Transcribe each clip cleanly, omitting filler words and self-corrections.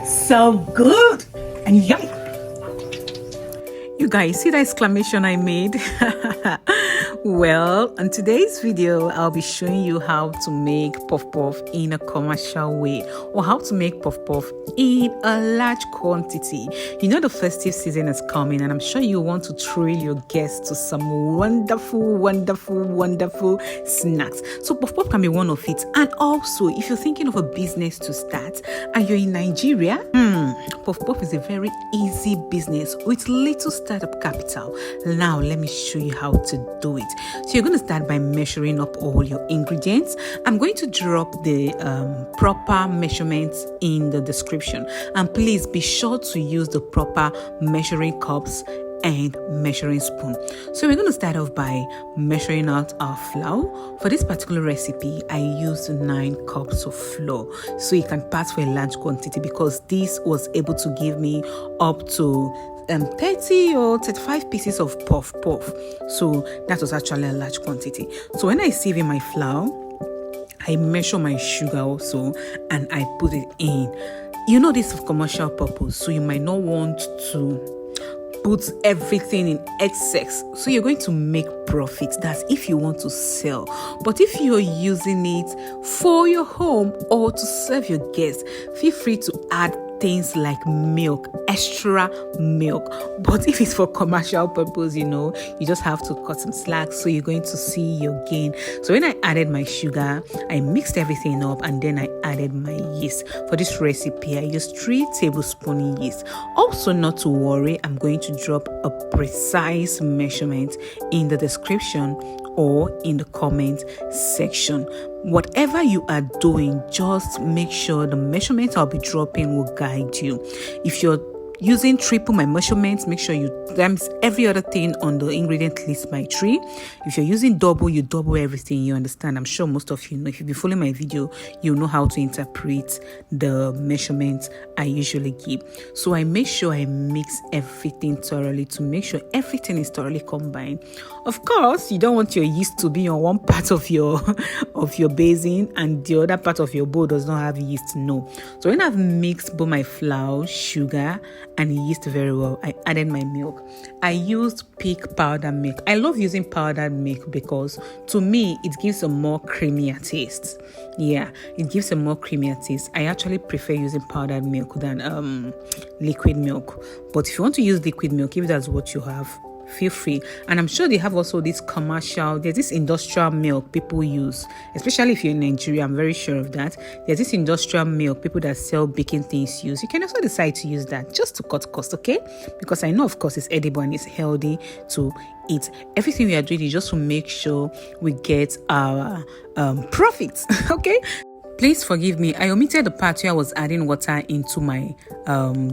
So good and yummy. You guys see the exclamation I made? Well, in today's video, I'll be showing you how to make puff puff in a commercial way, or how to make puff puff in a large quantity. You know the festive season is coming, and I'm sure you want to thrill your guests to some wonderful snacks. So puff puff can be one of it. And also, if you're thinking of a business to start and you're in Nigeria, puff puff is a very easy business with little startup capital. Now let me show you how to do it. So you're going to start by measuring up all your ingredients. I'm going to drop the proper measurements in the description, and please be sure to use the proper measuring cups and measuring spoon. So we're going to start off by measuring out our flour. For this particular recipe, I used 9 cups of flour, so you can pass for a large quantity because this was able to give me up to 30 or 35 pieces of puff puff. So that was actually a large quantity. So when I sieve in my flour, I measure my sugar also and I put it in. You know, this is for commercial purpose, so you might not want to put everything in excess, so you're going to make profit. That's if you want to sell. But if you're using it for your home or to serve your guests, feel free to add things like milk, extra milk. But if it's for commercial purpose, you just have to cut some slack, so you're going to see your gain. So when I added my sugar, I mixed everything up, and then I added my yeast. For this recipe, I used 3 tablespoons yeast. Also, not to worry, I'm going to drop a precise measurement in the description or in the comment section. Whatever you are doing, just make sure the measurements I'll be dropping will guide you. If you're using triple my measurements, make sure you times every other thing on the ingredient list by 3. If you're using double, you double everything. You understand? I'm sure most of you know. If you've been following my video, you know how to interpret the measurements I usually give. So I make sure I mix everything thoroughly to make sure everything is thoroughly combined. Of course, you don't want your yeast to be on one part of your basin and the other part of your bowl does not have yeast. No. So when I've mixed both my flour, sugar, and yeast very well, I added my milk. I used pig powder milk. I love using powdered milk because to me it gives a more creamier taste. Yeah, it gives a more creamier taste. I actually prefer using powdered milk than liquid milk. But if you want to use liquid milk, if that's what you have, feel free. And I'm sure they have also there's this industrial milk people use, especially if you're in Nigeria. I'm very sure of that. There's this industrial milk people that sell baking things use. You can also decide to use that just to cut cost, okay? Because I know, of course, it's edible and it's healthy to eat. Everything we are doing is just to make sure we get our profits, okay? Please forgive me, I omitted the part where I was adding water into my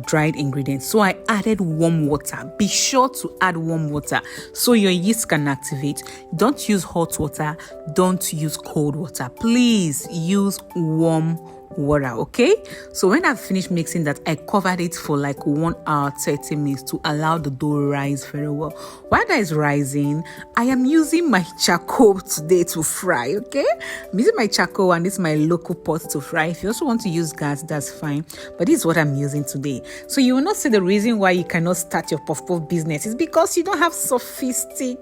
dried ingredients. So I added warm water. Be sure to add warm water so your yeast can activate. Don't use hot water. Don't use cold water. Please use warm water, okay? So when I've finished mixing that, I covered it for like 1 hour 30 minutes to allow the dough rise very well. While that is rising, I am using my charcoal today to fry, okay? I'm using my charcoal, and this is my local pot to fry. If you also want to use gas, that's fine, but this is what I'm using today. So you will not see the reason why you cannot start your puff puff business is because you don't have sophisticated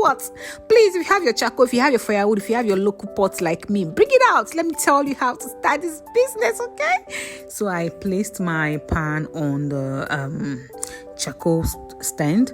what? Please, if you have your charcoal, if you have your firewood, if you have your local pot like me, bring it out. Let me tell you how to start this business, okay? So I placed my pan on the charcoal stand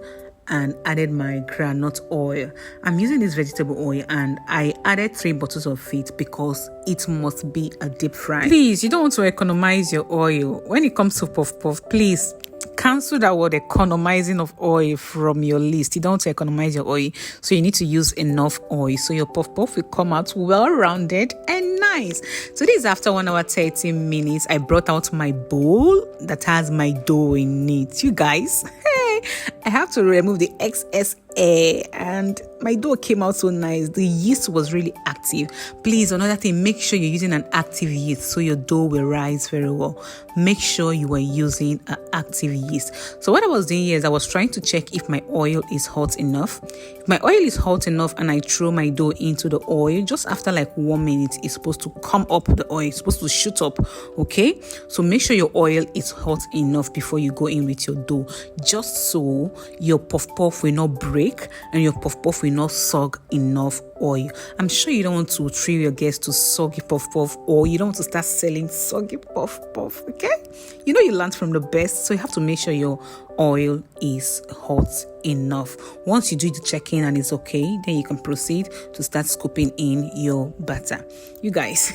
and added my groundnut oil. I'm using this vegetable oil, and I added 3 bottles of it because it must be a deep fry. Please, you don't want to economize your oil. When it comes to puff puff, please cancel that word economizing of oil from your list. You don't want to economize your oil, so you need to use enough oil so your puff puff will come out well rounded and nice. So this is after 1 hour 30 minutes. I brought out my bowl that has my dough in it. You guys, hey, I have to remove the excess air, and my dough came out so nice. The yeast was really active. Please, another thing, make sure you're using an active yeast so your dough will rise very well. Make sure you are using an active yeast. So what I was doing here is I was trying to check if my oil is hot enough. If my oil is hot enough and I throw my dough into the oil, just after like 1 minute, it's supposed to come up, the oil is supposed to shoot up, okay? So make sure your oil is hot enough before you go in with your dough, just so your puff puff will not break and your puff puff will not suck enough oil. I'm sure you don't want to treat your guests to soggy puff puff, or you don't want to start selling soggy puff puff, okay? You know you learned from the best, so you have to make sure your oil is hot enough. Once you do the check-in and it's okay, then you can proceed to start scooping in your batter. You guys,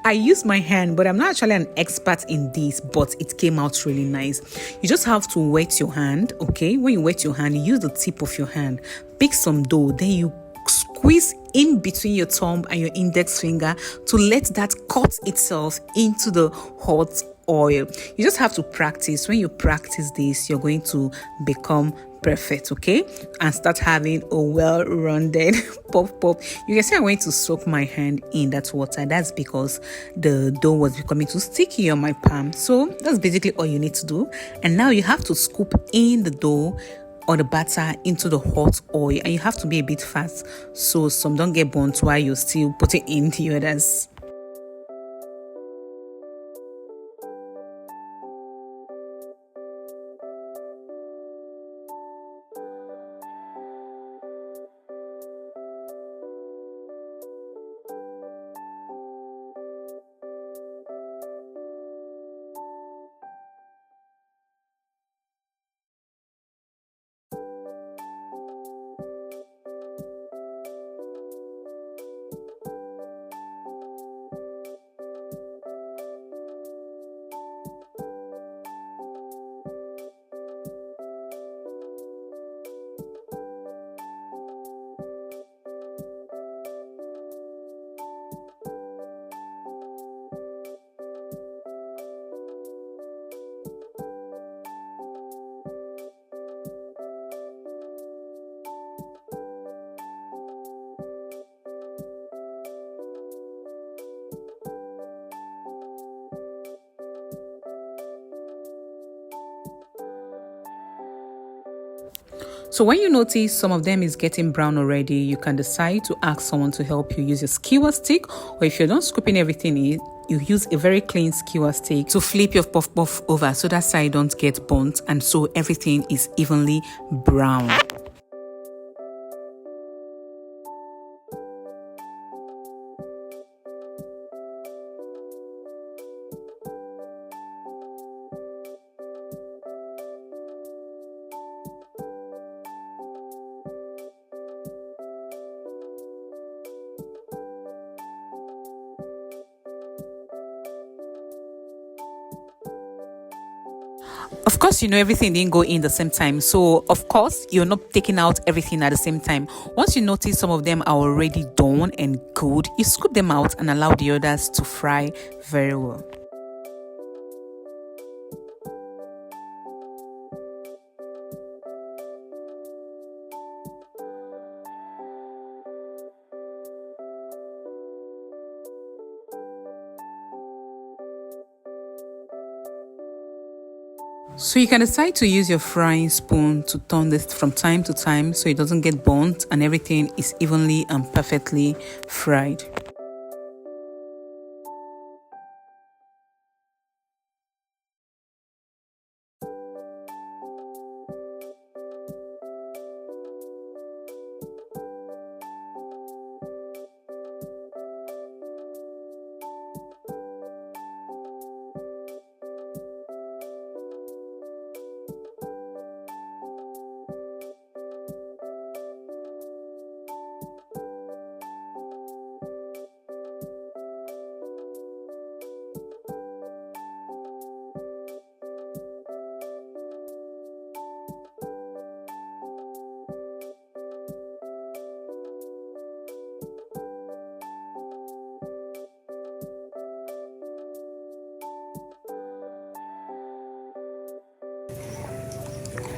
I use my hand, but I'm not actually an expert in this, but it came out really nice. You just have to wet your hand, okay? When you wet your hand, you use the tip of your hand, pick some dough, then you squeeze in between your thumb and your index finger to let that cut itself into the hot oil. You just have to practice. When you practice this, you're going to become perfect, okay? And start having a well-rounded puff puff. You can see I'm going to soak my hand in that water. That's because the dough was becoming too sticky on my palm. So that's basically all you need to do. And now you have to scoop in the dough or the batter into the hot oil, and you have to be a bit fast so some don't get burnt while you're still putting in the others. So when you notice some of them is getting brown already, you can decide to ask someone to help you use your skewer stick, or if you're not scooping everything in, you use a very clean skewer stick to flip your puff puff over so that side don't get burnt and so everything is evenly brown. Of course, you know everything didn't go in the same time. So, of course, you're not taking out everything at the same time. Once you notice some of them are already done and good, you scoop them out and allow the others to fry very well. So you can decide to use your frying spoon to turn this from time to time so it doesn't get burnt and everything is evenly and perfectly fried.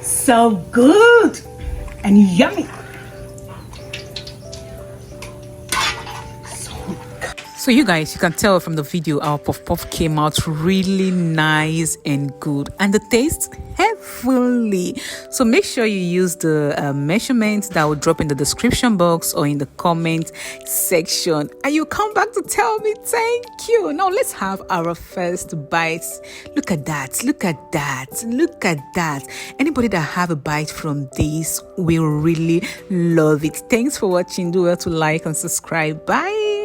So good and yummy. So you guys, you can tell from the video our puff puff came out really nice and good, and the taste heavenly. So make sure you use the measurements that will drop in the description box or in the comment section, and you come back to tell me thank you. Now let's have our first bites. Look at that, look at that, look at that. Anybody that have a bite from this will really love it. Thanks for watching. Do well to like and subscribe. Bye.